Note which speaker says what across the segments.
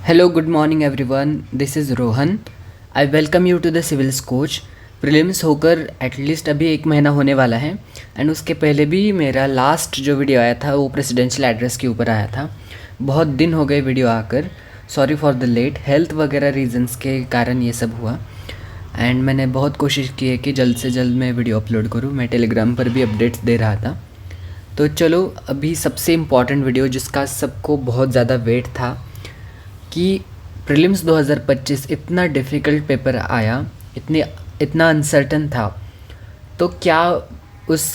Speaker 1: Hello, good morning everyone. This is Rohan. I welcome you to the Civils Coach. Prelims होकर at least अभी 1 महीना होने वाला है एंड उसके पहले भी मेरा लास्ट जो वीडियो आया था वो प्रेसिडेंशियल एड्रेस के ऊपर आया था। बहुत दिन हो गए वीडियो आकर, sorry for the late. Health वगैरह रीजंस के कारण ये सब हुआ एंड मैंने बहुत कोशिश की है कि जल्द से जल्द मैं वीडियो अपलोड करूँ। मैं टेलीग्राम पर भी अपडेट्स दे रहा था। तो चलो अभी सबसे इम्पॉर्टेंट वीडियो जिसका सबको बहुत ज़्यादा वेट था कि प्रीलिम्स 2025 इतना डिफ़िकल्ट पेपर आया, इतना अनसर्टन था, तो क्या उस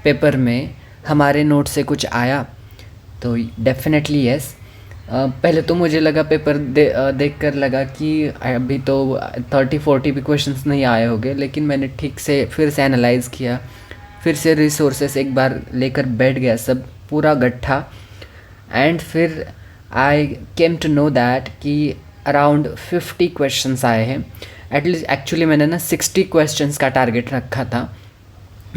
Speaker 1: पेपर में हमारे नोट से कुछ आया? तो डेफिनेटली यस। पहले तो मुझे लगा पेपर देखकर लगा कि अभी तो 30-40 भी क्वेश्चंस नहीं आए होंगे, लेकिन मैंने ठीक से फिर से एनालाइज़ किया, फिर से रिसोर्सेस एक बार लेकर बैठ गया, सब पूरा गट्ठा, एंड फिर आई केम टू नो दैट कि अराउंड 50 क्वेश्चंस आए हैं। एटलीस्ट एक्चुअली मैंने ना 60 क्वेश्चंस का टारगेट रखा था,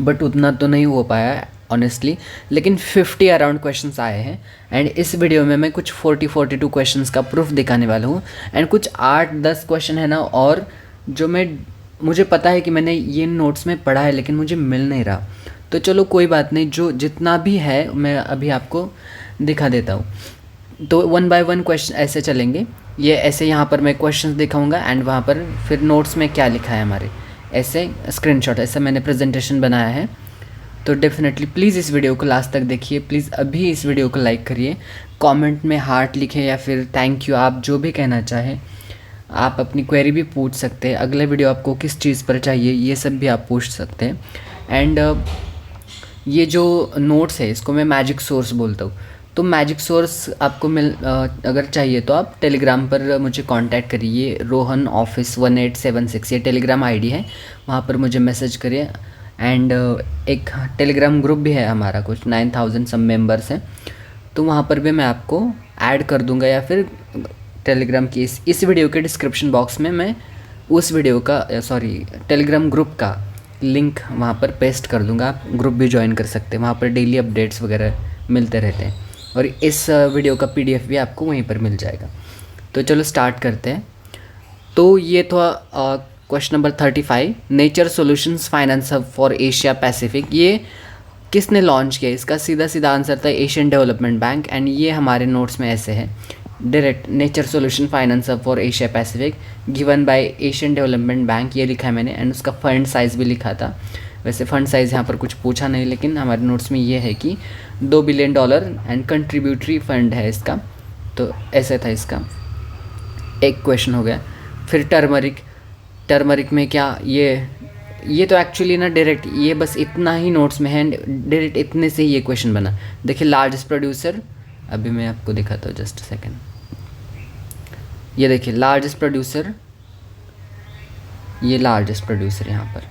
Speaker 1: बट उतना तो नहीं हो पाया ऑनेस्टली, लेकिन 50 अराउंड क्वेश्चंस आए हैं। एंड इस वीडियो में मैं कुछ 42 क्वेश्चंस का प्रूफ दिखाने वाला हूँ एंड कुछ 8-10 क्वेश्चन है ना, और जो मुझे पता है कि मैंने ये नोट्स में पढ़ा है लेकिन मुझे मिल नहीं रहा। तो चलो कोई बात नहीं, जो जितना भी है मैं अभी आपको दिखा देता हूँ। तो 1 बाय 1 क्वेश्चन ऐसे चलेंगे। ये ऐसे यहाँ पर मैं क्वेश्चंस दिखाऊंगा एंड वहाँ पर फिर नोट्स में क्या लिखा है हमारे, ऐसे स्क्रीनशॉट, ऐसा मैंने प्रेजेंटेशन बनाया है। तो डेफिनेटली प्लीज़ इस वीडियो को लास्ट तक देखिए। प्लीज़ अभी इस वीडियो को लाइक करिए, कमेंट में हार्ट लिखें या फिर थैंक यू, आप जो भी कहना चाहें। आप अपनी क्वेरी भी पूछ सकते हैं, अगले वीडियो आपको किस चीज़ पर चाहिए ये सब भी आप पूछ सकते हैं। एंड ये जो नोट्स है इसको मैं मैजिक सोर्स बोलता हूँ। तो मैजिक सोर्स आपको अगर चाहिए तो आप टेलीग्राम पर मुझे कांटेक्ट करिए। रोहन ऑफिस 1876 ये टेलीग्राम आईडी है, वहाँ पर मुझे मैसेज करिए। एंड एक टेलीग्राम ग्रुप भी है हमारा, कुछ 9000 सब मेंबर्स हैं, तो वहाँ पर भी मैं आपको ऐड कर दूँगा, या फिर टेलीग्राम की इस वीडियो के डिस्क्रिप्शन बॉक्स में मैं उस वीडियो का टेलीग्राम ग्रुप का लिंक वहाँ पर पेस्ट कर दूँगा। आप ग्रुप भी ज्वाइन कर सकते हैं, वहाँ पर डेली अपडेट्स वगैरह मिलते रहते हैं, और इस वीडियो का PDF भी आपको वहीं पर मिल जाएगा। तो चलो स्टार्ट करते हैं। तो ये था question number 35, nature solutions finance hub for Asia Pacific. ये किसने लॉन्च किया? इसका सीधा सीधा आंसर था एशियन डेवलपमेंट बैंक। एंड ये हमारे नोट्स में ऐसे है direct, nature solution finance hub for Asia Pacific given by Asian development bank, ये लिखा है मैंने। एंड उसका फंड साइज़ भी लिखा था। वैसे फ़ंड साइज़ यहाँ पर कुछ पूछा नहीं, लेकिन हमारे नोट्स में ये है कि $2 बिलियन एंड कंट्रीब्यूटरी फंड है इसका। तो ऐसे था इसका। एक क्वेश्चन हो गया। फिर टर्मरिक में क्या, ये तो एक्चुअली ना डायरेक्ट ये बस इतना ही नोट्स में है, डायरेक्ट इतने से ही ये क्वेश्चन बना। देखिए लार्जेस्ट प्रोड्यूसर, अभी मैं आपको दिखाता हूँ, जस्ट सेकेंड। ये देखिए लार्जेस्ट प्रोड्यूसर, ये लार्जेस्ट प्रोड्यूसर यहाँ पर।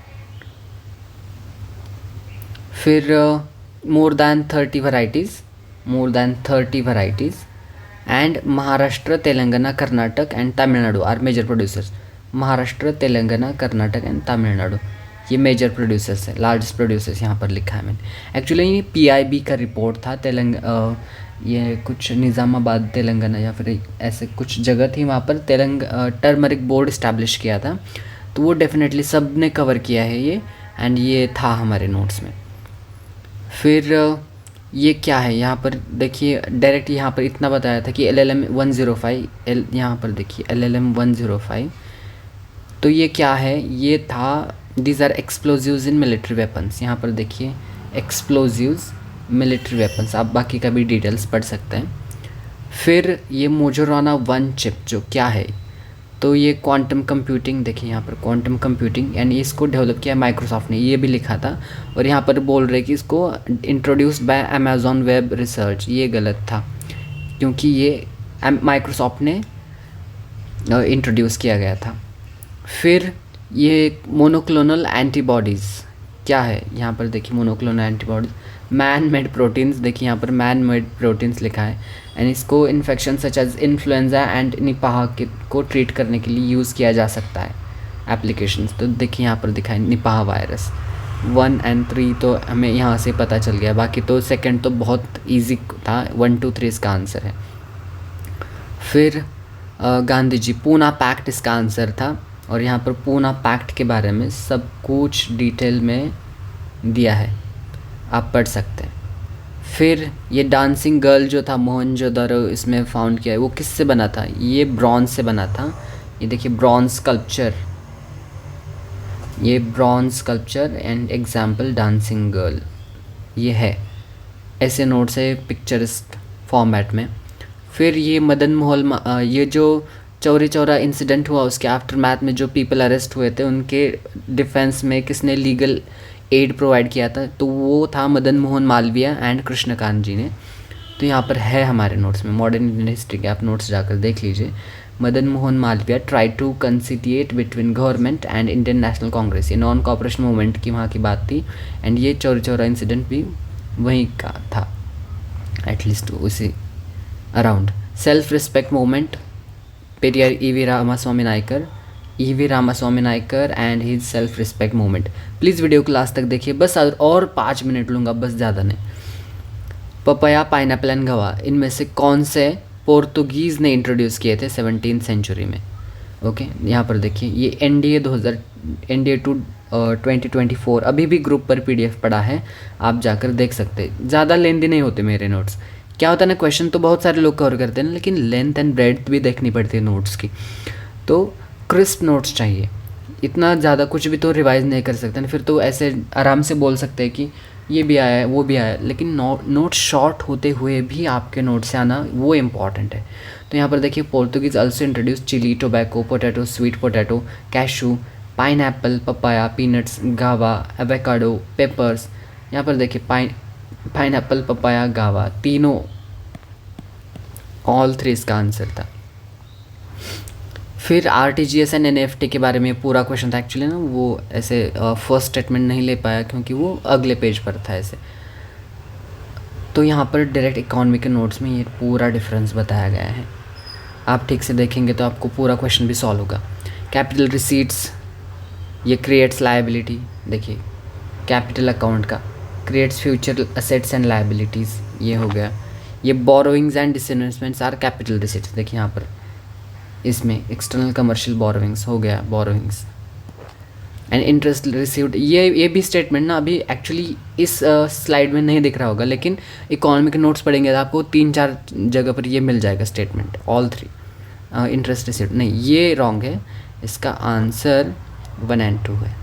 Speaker 1: फिर more than 30 varieties and Maharashtra, Telangana, Karnataka and Tamil Nadu are major producers. Maharashtra, Telangana, Karnataka and Tamil Nadu ये मेजर प्रोड्यूसर्स है, लार्जेस्ट प्रोड्यूसर्स यहाँ पर लिखा है मैंने। एक्चुअली ये PIB का रिपोर्ट था, ये कुछ निज़ामाबाद तेलंगाना या फिर ऐसे कुछ जगह थी, वहाँ पर टर्मरिक बोर्ड इस्टेब्लिश किया था। तो वो डेफिनेटली सब ने कवर किया है ये, एंड ये था हमारे नोट्स में। फिर ये क्या है यहाँ पर देखिए, डायरेक्ट यहाँ पर इतना बताया था कि LLM 105, यहाँ पर देखिए LLM 105। तो ये क्या है, ये था these are explosives in military weapons. यहाँ पर देखिए एक्सप्लोजिव्स मिलिट्री वेपन्स, आप बाकी का भी डिटेल्स पढ़ सकते हैं। फिर ये मोजोराना 1 चिप जो क्या है, तो ये क्वांटम कंप्यूटिंग, देखिए यहाँ पर क्वांटम कंप्यूटिंग, यानी इसको डेवलप किया माइक्रोसॉफ्ट ने, ये भी लिखा था। और यहाँ पर बोल रहे कि इसको introduced by Amazon web research, ये गलत था क्योंकि ये माइक्रोसॉफ्ट ने इंट्रोड्यूस किया गया था। फिर ये मोनोक्लोनल एंटीबॉडीज़ क्या है, यहाँ पर देखिए monoclonal antibodies, man made proteins, देखिए यहाँ पर मैन मेड प्रोटीन्स लिखा है। एंड इसको infection such as influenza and Nipah को ट्रीट करने के लिए यूज़ किया जा सकता है एप्लीकेशंस। तो देखिए यहाँ पर दिखा है निपाह वायरस। 1 और 3 तो हमें यहाँ से पता चल गया, बाकी तो सेकंड तो बहुत इजी था, 1 2 3 इसका आंसर है। फिर गांधी जी, पूना पैक्ट इसका आंसर था। और यहाँ पर पूना पैक्ट के बारे में सब कुछ डिटेल में दिया है, आप पढ़ सकते हैं। फिर ये डांसिंग गर्ल जो था मोहनजोदड़ो इसमें फाउंड किया है, वो किससे बना था? ये ब्रॉन्ज से बना था। ये देखिए ब्रॉन्ज स्कल्पचर, ये bronze sculpture and example dancing girl, ये है। ऐसे नोट्स है पिक्चरिस्ट फॉर्मेट में। फिर ये मदन मोहन ये जो चौरी चौरा इंसिडेंट हुआ उसके आफ्टर मैथ में जो पीपल अरेस्ट हुए थे उनके डिफेंस में किसने लीगल एड प्रोवाइड किया था? तो वो था मदन मोहन मालवीय एंड कृष्णकांत जी ने। तो यहाँ पर है हमारे नोट्स में, मॉडर्न इंडियन हिस्ट्री के आप नोट्स जाकर देख लीजिए। Madan Mohan Malaviya try to conciliate between government and Indian National Congress, ये नॉन कॉपरेशन मूवमेंट की वहाँ की बात थी। एंड ये चौरी चौरा इंसिडेंट भी वहीं का था, एटलीस्ट उसी around. Self respect movement, Periyar E V Ramaswamy Naicker and his self respect movement. Please video को लास्ट तक देखिए, बस और 5 मिनट लूँगा, बस ज़्यादा नहीं। पपाया, पाइनएप्पल एंड गवा, इनमें से कौन से पोर्तुगीज़ ने इंट्रोड्यूस किए थे 17वीं सेंचुरी में? ओके, यहाँ पर देखिए ये NDA 2024 अभी भी ग्रुप पर PDF पड़ा है, आप जाकर देख सकते हैं। ज़्यादा लेंथी नहीं होते मेरे नोट्स। क्या होता है ना, क्वेश्चन तो बहुत सारे लोग कवर करते हैं ना, लेकिन लेंथ एंड ब्रेड्थ भी देखनी पड़ती है नोट्स की। तो क्रिस्प नोट्स चाहिए, इतना ज़्यादा कुछ भी तो रिवाइज नहीं कर सकते ना, फिर तो ऐसे आराम से बोल सकते हैं कि ये भी आया है वो भी आया है, लेकिन नोट शॉर्ट होते हुए भी आपके नोट से आना वो इम्पॉर्टेंट है। तो यहाँ पर देखिए Portuguese also introduce chilli, tobacco, potato, sweet potato, cashew, pineapple, papaya, peanuts, guava, avocado, peppers. यहाँ पर देखिए पाइनएप्पल, पपाया, गावा, तीनों ऑल 3 इसका आंसर था। फिर RTGS एंड NFT के बारे में पूरा क्वेश्चन था एक्चुअली ना, वो ऐसे फर्स्ट स्टेटमेंट नहीं ले पाया क्योंकि वो अगले पेज पर था ऐसे। तो यहाँ पर डायरेक्ट इकोनॉमी के नोट्स में ये पूरा डिफरेंस बताया गया है, आप ठीक से देखेंगे तो आपको पूरा क्वेश्चन भी सॉल्व होगा। कैपिटल रिसीट्स, ये क्रिएट्स लायबिलिटी, देखिए कैपिटल अकाउंट का creates future assets and liabilities, ये हो गया। ये borrowings and disinvestments are capital receipts, देखिए यहाँ पर इसमें एक्सटर्नल कमर्शियल बोरोइंग्स हो गया, बोरोइंग्स एंड इंटरेस्ट रिसीव्ड। ये भी स्टेटमेंट ना अभी एक्चुअली इस स्लाइड में नहीं दिख रहा होगा, लेकिन इकोनॉमिक नोट्स पढ़ेंगे तो आपको 3-4 जगह पर ये मिल जाएगा स्टेटमेंट, ऑल 3। इंटरेस्ट रिसीव्ड नहीं, ये रॉन्ग है, इसका आंसर 1 and 2 है।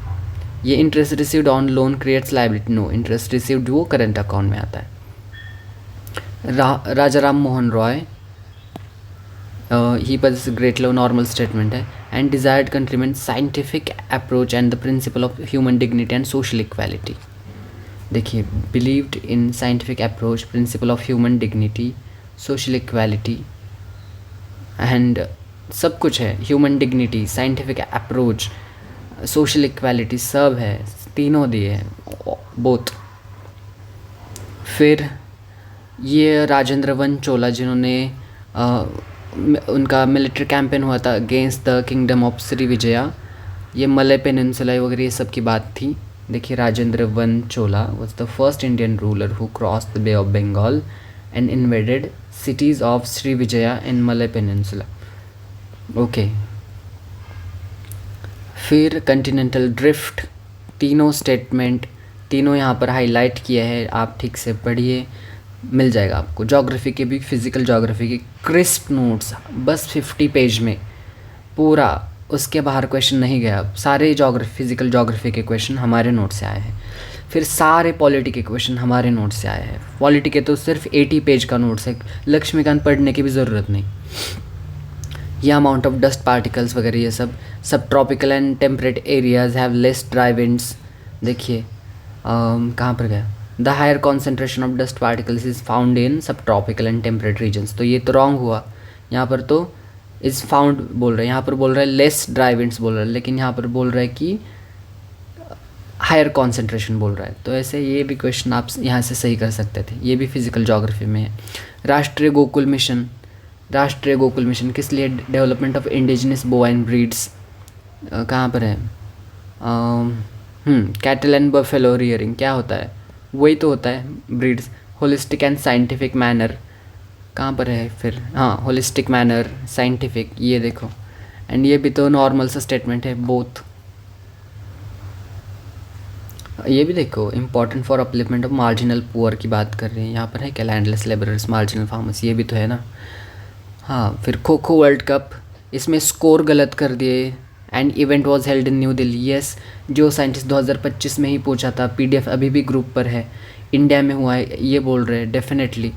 Speaker 1: ये interest received on loan creates liability, no, interest received वो करंट अकाउंट में आता है। Raja Ram Mohan Roy, he was great love, normal statement है। And desired contentment scientific approach and the principle of human dignity and social equality, देखिए believed in scientific approach, principle of human dignity, social equality and सब कुछ है, human dignity, scientific approach, social equality सब है, तीनों दिए हैं both. फिर ये राजेंद्र वन चोला जिन्होंने उनका मिलिट्री कैंपेन हुआ था against the kingdom of Sri Vijaya, ये मलय पेनिनसुला वगैरह ये सब की बात थी। देखिए Rajendra one Chola was the first Indian ruler who cross the bay of Bengal and invaded cities of Sri Vijaya in Malay peninsula. Okay, फिर कंटिनेंटल ड्रिफ्ट, तीनों स्टेटमेंट तीनों यहाँ पर हाईलाइट किए हैं, आप ठीक से पढ़िए, मिल जाएगा आपको। ज्योग्राफी के भी, फिज़िकल ज्योग्राफी के क्रिस्प नोट्स बस 50 पेज में पूरा, उसके बाहर क्वेश्चन नहीं गया। सारे फिज़िकल ज्योग्राफी के क्वेश्चन हमारे नोट से आए हैं। फिर सारे पॉलिटी के क्वेश्चन हमारे नोट से आए हैं। पॉलिटी के तो सिर्फ 80 पेज का नोट्स है, लक्ष्मीकांत पढ़ने की भी ज़रूरत नहीं। ये अमाउंट ऑफ डस्ट पार्टिकल्स वगैरह ये सब tropical and temperate areas have less dry winds, देखिए कहाँ पर गया, the higher concentration of dust particles is found in सब ट्रॉपिकल एंड टेम्परेट रीजन्स। तो ये तो रॉन्ग हुआ, यहाँ पर तो इज़ फाउंड बोल रहे हैं, यहाँ पर बोल रहा है लेस ड्राई विंड्स बोल रहा है, लेकिन यहाँ पर बोल रहा है कि हायर कॉन्सेंट्रेशन बोल रहा है। तो ऐसे ये भी क्वेश्चन आप यहाँ से सही कर सकते थे, ये भी फिज़िकल ज्योग्राफी में है। राष्ट्रीय गोकुल मिशन किस लिए? Development of indigenous bovine breeds, कहाँ पर है? कैटल एंड बफेलो रियरिंग क्या होता है? वही तो होता है breeds. Holistic and scientific manner कहाँ पर है फिर, हाँ होलिस्टिक मैनर, साइंटिफिक, ये देखो। एंड ये भी तो नॉर्मल सा स्टेटमेंट है, बोथ। ये भी देखो, important for upliftment of marginal poor की बात कर रहे हैं, यहाँ पर है क्या, लैंडलेस लेबरर्स, मार्जिनल फार्मर्स, ये भी तो है ना। हाँ, फिर खो खो वर्ल्ड कप, इसमें स्कोर गलत कर दिए। And event was held in new Delhi, yes, जो साइंटिस्ट 2025 में ही पूछा था, पीडीएफ अभी भी ग्रुप पर है, इंडिया में हुआ है ये बोल रहे हैं, डेफिनेटली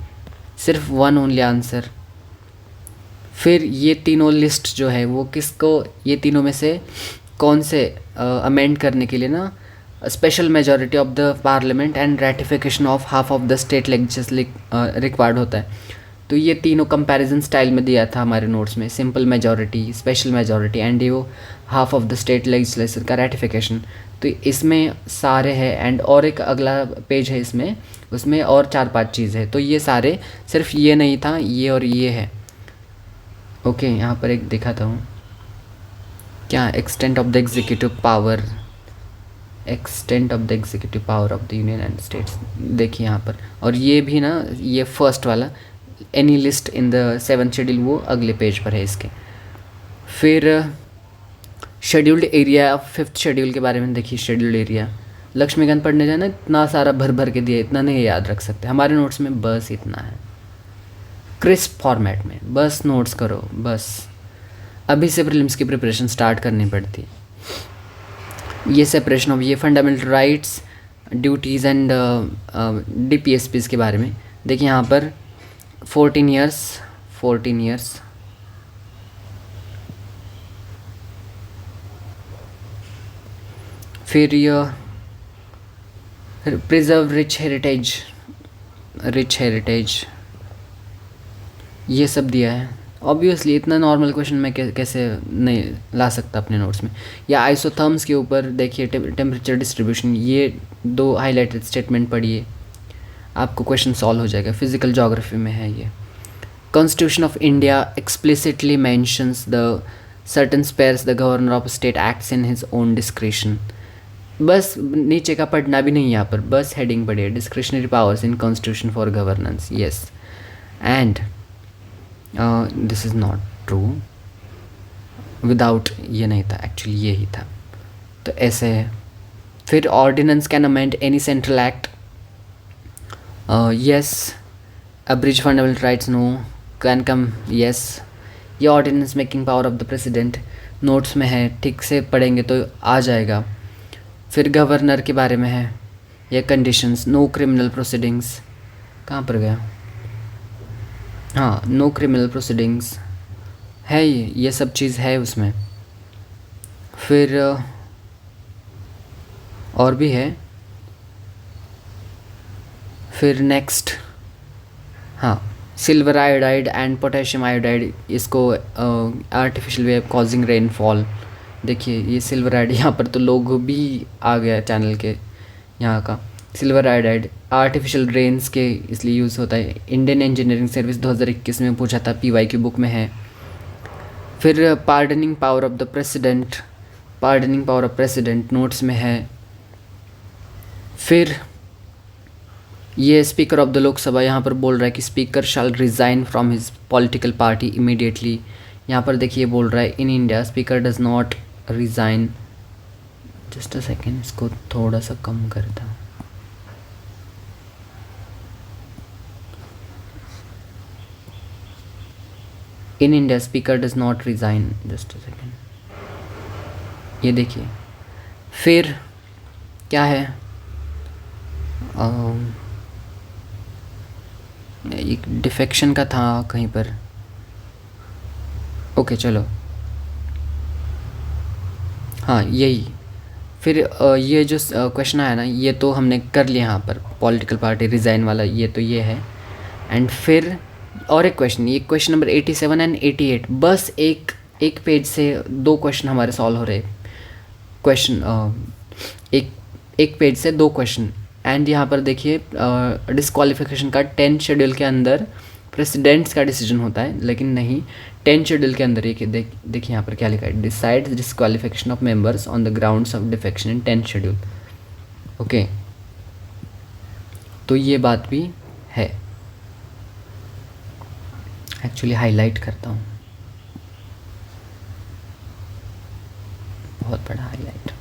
Speaker 1: सिर्फ वन ओनली आंसर। फिर ये तीनों लिस्ट जो है वो किसको, ये तीनों में से कौन से अमेंड करने के लिए ना, special majority of the parliament and ratification of half of the state legislature required होता है। तो ये तीनों कंपैरिजन स्टाइल में दिया था हमारे नोट्स में, simple majority, special majority and ये half of the state legislature का रेटिफिकेशन। तो इसमें सारे हैं, एंड और एक अगला पेज है इसमें, उसमें और 4-5 चीज़ है। तो ये सारे, सिर्फ ये नहीं था, ये और ये है। ओके, यहाँ पर एक दिखा था हूँ क्या, extent of the executive power, extent of the executive power of the union and states, देखिए यहाँ पर। और ये भी ना, ये फर्स्ट वाला, any list in the 7th schedule, वो अगले पेज पर है इसके। फिर शेड्यूल्ड एरिया, 5th शेड्यूल के बारे में देखिए। शेड्यूल्ड एरिया लक्ष्मीकांत पढ़ने जाए ना, इतना सारा भर भर के दिया, इतना नहीं याद रख सकते, हमारे नोट्स में बस इतना है, क्रिस्प फॉर्मेट में, बस नोट्स करो बस। अभी से प्रीलिम्स की प्रिपरेशन स्टार्ट करनी पड़ती। ये सेपरेशन ऑफ, ये फंडामेंटल राइट्स, ड्यूटीज़ एंड डीपीएसपीज़ के बारे में देखिए यहाँ पर। 14 ईयर्स फिर यह प्रिजर्व रिच हेरिटेज, ये सब दिया है। ऑब्वियसली इतना नॉर्मल क्वेश्चन मैं कैसे नहीं ला सकता अपने नोट्स में। या आइसोथर्म्स के ऊपर देखिए, टेम्परेचर डिस्ट्रीब्यूशन, ये 2 हाईलाइटेड स्टेटमेंट पढ़िए, आपको क्वेश्चन सॉल्व हो जाएगा। फिजिकल ज्योग्राफी में है ये। Constitution of India explicitly mentions the certain spheres the governor of state acts in his own discretion. बस नीचे का पढ़ना भी नहीं यहाँ पर, बस हेडिंग पढ़िए, discretionary powers in constitution for governance, yes. And this is not true, without ये नहीं था, एक्चुअली ये ही था, तो ऐसे है। फिर ordinance can amend any central act, yes. Abridge fundamental rights, no. Can come, yes. ये ordinance making power of the president notes में है, ठीक से पढ़ेंगे तो आ जाएगा। फिर गवर्नर के बारे में है, ये कंडीशंस, नो क्रिमिनल प्रोसीडिंग्स, कहाँ पर गया, हाँ, नो क्रिमिनल प्रोसीडिंग्स है, ये सब चीज़ है उसमें। फिर और भी है। फिर नेक्स्ट, हाँ, silver iodide and potassium iodide, इसको artificial way of causing rainfall, देखिए ये सिल्वर आयोडाइड, यहाँ पर तो लोगो भी आ गया चैनल के यहाँ का। सिल्वर आयोडाइड आर्टिफिशियल रेन्स के इसलिए यूज़ होता है। इंडियन इंजीनियरिंग सर्विस 2021 में पूछा था, PYQ बुक में है। फिर pardoning power of the president, pardoning power of president notes में है। फिर ये स्पीकर ऑफ द लोकसभा, यहाँ पर बोल रहा है कि speaker shall resign from his political party immediately. यहाँ पर देखिए बोल रहा है, in India speaker does not resign. Just a second, इसको थोड़ा सा कम करता हूँ। In India speaker does not resign, just a second, ये देखिए। फिर क्या है, एक डिफेक्शन का था कहीं पर, ओके चलो, हाँ यही। फिर ये जो क्वेश्चन आया ना, ये तो हमने कर लिया यहाँ पर, पॉलिटिकल पार्टी रिज़ाइन वाला, ये तो ये है। एंड फिर और एक क्वेश्चन, ये क्वेश्चन नंबर 87 एंड 88, बस एक पेज से 2 क्वेश्चन हमारे सॉल्व हो रहे। क्वेश्चन एक पेज से 2 क्वेश्चन। एंड यहाँ पर देखिए डिस्क्वालिफिकेशन का 10 शेड्यूल के अंदर प्रेसिडेंट्स का डिसीजन होता है, लेकिन नहीं, 10 शेड्यूल के अंदर ये देखिए यहाँ पर क्या लिखा है, decide disqualification of members on the grounds of defection in 10 schedule. Okay, तो ये बात भी है। एक्चुअली हाईलाइट करता हूँ, बहुत बड़ा हाईलाइट।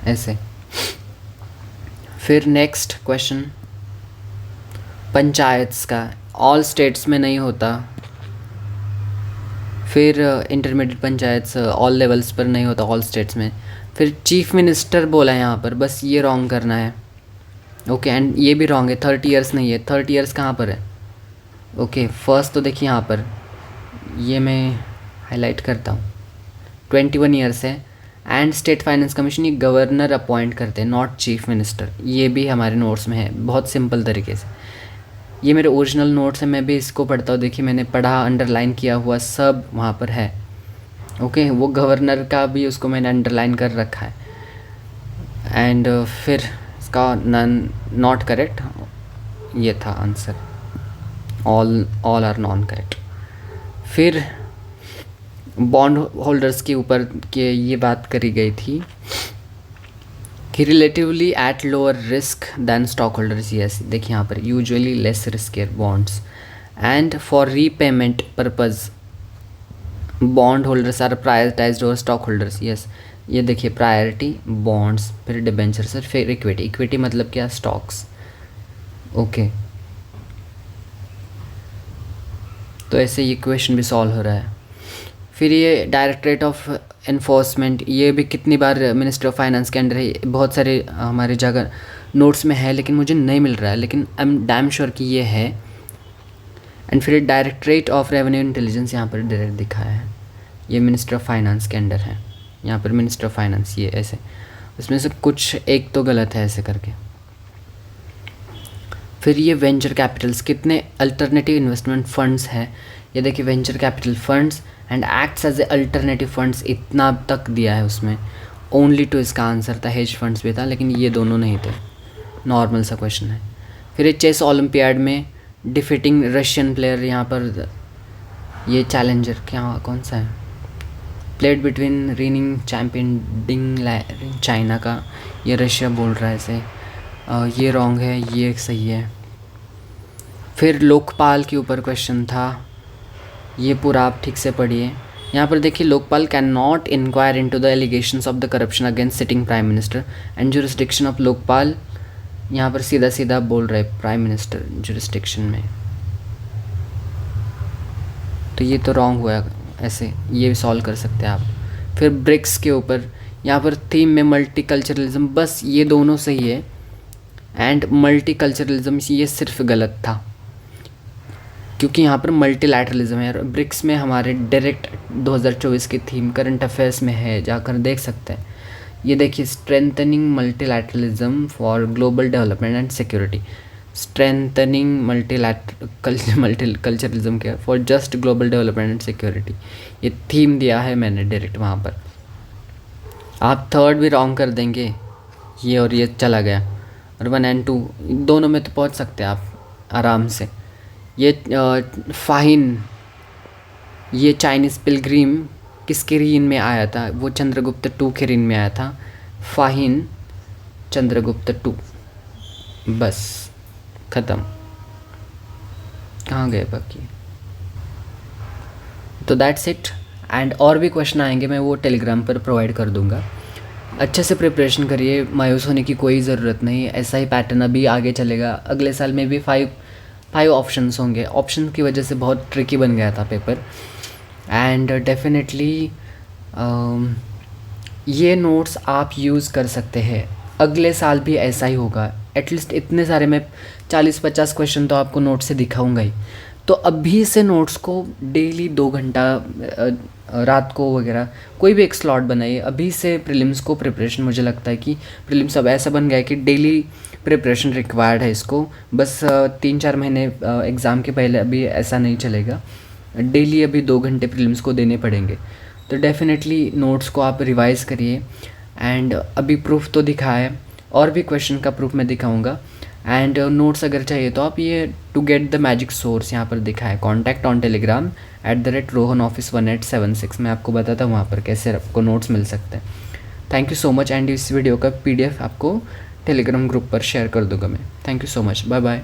Speaker 1: ऐसे। फिर नेक्स्ट क्वेश्चन, पंचायत्स का ऑल स्टेट्स में नहीं होता। फिर इंटरमीडिएट पंचायत्स ऑल लेवल्स पर नहीं होता, ऑल स्टेट्स में। फिर चीफ मिनिस्टर बोला है यहाँ पर, बस ये रॉन्ग करना है। ओके, एंड ये भी रॉन्ग है, 30 ईयर्स नहीं है। 30 ईयर्स कहाँ पर है? ओके, फर्स्ट तो देखिए यहाँ पर, ये मैं हाईलाइट करता हूँ, 21 ईयर्स है। एंड स्टेट फाइनेंस कमीशन ये गवर्नर अपॉइंट करते हैं, नॉट चीफ मिनिस्टर। ये भी हमारे नोट्स में है बहुत सिंपल तरीके से। ये मेरे ओरिजिनल नोट्स हैं, मैं भी इसको पढ़ता हूँ। देखिए मैंने पढ़ा, अंडरलाइन किया हुआ सब वहाँ पर है। ओके, वो गवर्नर का भी उसको मैंने अंडरलाइन कर रखा है। एंड फिर इसका नॉट करेक्ट, ये था answer, all are non correct. फिर बॉन्ड होल्डर्स के ऊपर के ये बात करी गई थी कि relatively at lower risk than stock holders. Yes, देखिए यहाँ पर usually less riskier bonds and for repayment purpose bond holders are prioritised over stock holders. Yes, ये देखिए प्रायोरिटी बॉन्ड्स, फिर डिबेंचर्स, फिर इक्विटी। इक्विटी मतलब क्या? स्टॉक्स। ओके, तो ऐसे ये क्वेश्चन भी सॉल्व हो रहा है। फिर ये डायरेक्टरेट ऑफ एनफोर्समेंट, ये भी कितनी बार मिनिस्ट्री ऑफ फाइनेंस के अंडर है। बहुत सारे हमारे जगह नोट्स में है लेकिन मुझे नहीं मिल रहा है, लेकिन आई एम डैम श्योर कि ये है। एंड फिर डायरेक्टरेट ऑफ रेवेन्यू इंटेलिजेंस, यहाँ पर डायरेक्ट दिखाया है, ये मिनिस्ट्री ऑफ फाइनेंस के अंडर है। यहाँ पर मिनिस्ट्री ऑफ फाइनेंस, ये ऐसे, उसमें से कुछ एक तो गलत है ऐसे करके। फिर ये वेंचर कैपिटल्स, कितने अल्टरनेटिव इन्वेस्टमेंट फंड्स हैं। ये देखिए venture capital funds and acts as a alternative funds, इतना तक दिया है उसमें। ओनली टू इसका आंसर था, हेज फंड्स भी था, लेकिन ये दोनों नहीं थे। नॉर्मल सा क्वेश्चन है। फिर ये चेस ओलंपियाड में डिफीटिंग रशियन प्लेयर, यहाँ पर ये चैलेंजर क्या कौन सा है, प्लेड बिटवीन रीनिंग चैम्पियन डिंग चाइना का, ये रशिया बोल रहा है ऐसे। ये रॉन्ग है, ये सही है। फिर लोकपाल के ऊपर क्वेश्चन था, ये पूरा आप ठीक से पढ़िए। यहाँ पर देखिए, Lokpal can not inquire into the allegations of the corruption against sitting prime minister and jurisdiction of Lokpal, यहाँ पर सीधा सीधा बोल रहे प्राइम मिनिस्टर जुरिस्डिक्शन में, तो ये तो रॉन्ग हुआ ऐसे, ये भी सॉल्व कर सकते हैं आप। फिर ब्रिक्स के ऊपर, यहाँ पर थीम में मल्टीकल्चरलिज्म, बस ये दोनों सही है। एंड मल्टीकल्चरलिज्म ये सिर्फ गलत था, क्योंकि यहाँ पर मल्टीलैटरलिज्म है। ब्रिक्स में हमारे डायरेक्ट 2024 की थीम करंट अफेयर्स में है, जाकर देख सकते हैं। ये देखिए, strengthening multilateralism for global development and security, strengthening multiculturalism के for just global development and security, ये थीम दिया है मैंने डायरेक्ट वहाँ पर। आप थर्ड भी रॉन्ग कर देंगे, ये और ये चला गया, और 1 and 2 दोनों में तो पहुँच सकते हैं आप आराम से। ये फाहिन, ये चाइनीज़ पिलग्रिम किसके रीन में आया था? वो चंद्रगुप्त टू के रीन में आया था, फाहिन चंद्रगुप्त टू। बस ख़त्म, कहाँ गए बाकी? तो दैट्स इट। एंड और भी क्वेश्चन आएंगे, मैं वो टेलीग्राम पर प्रोवाइड कर दूँगा। अच्छे से प्रिपरेशन करिए, मायूस होने की कोई ज़रूरत नहीं। ऐसा ही पैटर्न अभी आगे चलेगा। अगले साल में भी 5 ऑप्शंस होंगे। ऑप्शन की वजह से बहुत ट्रिकी बन गया था पेपर। एंड डेफिनेटली ये नोट्स आप यूज़ कर सकते हैं, अगले साल भी ऐसा ही होगा। एटलीस्ट इतने सारे, मैं 40-50 क्वेश्चन तो आपको नोट से दिखाऊंगा ही। तो अभी से नोट्स को डेली 2 घंटा रात को वगैरह कोई भी एक स्लॉट बनाइए। अभी से प्रीलिम्स को प्रिपरेशन, मुझे लगता है कि प्रीलिम्स अब ऐसा बन गया है कि डेली प्रिपरेशन रिक्वायर्ड है इसको। बस 3-4 महीने एग्ज़ाम के पहले अभी ऐसा नहीं चलेगा, डेली अभी 2 घंटे प्रीलिम्स को देने पड़ेंगे। तो डेफिनेटली नोट्स को आप रिवाइज़ करिए। एंड अभी प्रूफ तो दिखाया है, और भी क्वेश्चन का प्रूफ मैं दिखाऊंगा। एंड नोट्स अगर चाहिए तो आप ये to get the magic source यहाँ पर दिखा है, कॉन्टैक्ट ऑन टेलीग्राम @rohanoffice1876, मैं आपको बताता हूँ वहाँ पर कैसे आपको नोट्स मिल सकते हैं। Thank you so much. And इस वीडियो का PDF आपको टेलीग्राम ग्रुप पर शेयर कर दूँगा मैं। Thank you so much, bye bye.